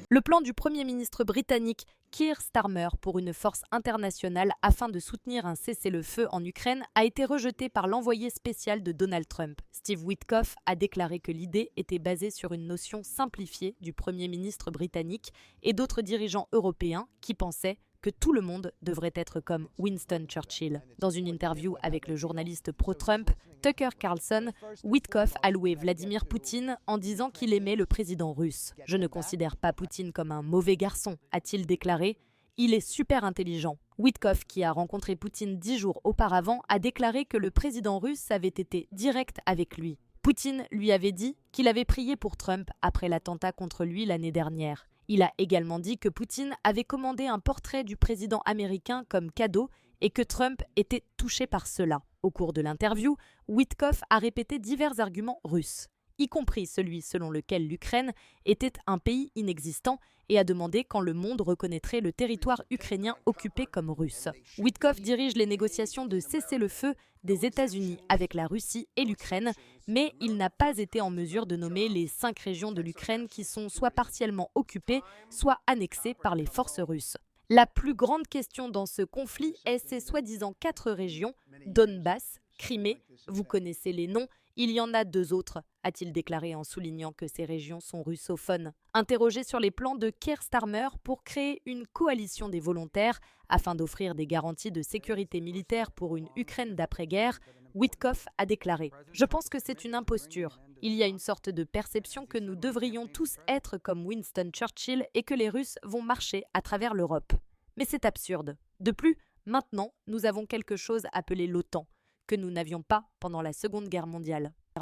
Le plan du Premier ministre britannique Keir Starmer pour une force internationale afin de soutenir un cessez-le-feu en Ukraine a été rejeté par l'envoyé spécial de Donald Trump. Steve Witkoff a déclaré que l'idée était basée sur une notion simplifiée du Premier ministre britannique et d'autres dirigeants européens qui pensaient que tout le monde devrait être comme Winston Churchill. Dans une interview avec le journaliste pro-Trump, Tucker Carlson, Witkoff a loué Vladimir Poutine en disant qu'il aimait le président russe. « Je ne considère pas Poutine comme un mauvais garçon », a-t-il déclaré. « Il est super intelligent ». Witkoff, qui a rencontré Poutine 10 jours auparavant, a déclaré que le président russe avait été direct avec lui. Poutine lui avait dit qu'il avait prié pour Trump après l'attentat contre lui l'année dernière. Il a également dit que Poutine avait commandé un portrait du président américain comme cadeau et que Trump était touché par cela. Au cours de l'interview, Witkoff a répété divers arguments russes, y compris celui selon lequel l'Ukraine était un pays inexistant et a demandé quand le monde reconnaîtrait le territoire ukrainien occupé comme russe. Witkoff dirige les négociations de cessez-le-feu des États-Unis avec la Russie et l'Ukraine, mais il n'a pas été en mesure de nommer les 5 régions de l'Ukraine qui sont soit partiellement occupées, soit annexées par les forces russes. La plus grande question dans ce conflit est ces soi-disant 4 régions, Donbass, Crimée, vous connaissez les noms, il y en a 2 autres, a-t-il déclaré en soulignant que ces régions sont russophones. Interrogé sur les plans de Keir Starmer pour créer une coalition des volontaires afin d'offrir des garanties de sécurité militaire pour une Ukraine d'après-guerre, Witkoff a déclaré « Je pense que c'est une imposture. Il y a une sorte de perception que nous devrions tous être comme Winston Churchill et que les Russes vont marcher à travers l'Europe. Mais c'est absurde. De plus, maintenant, nous avons quelque chose appelé l'OTAN, que nous n'avions pas pendant la Seconde Guerre mondiale. »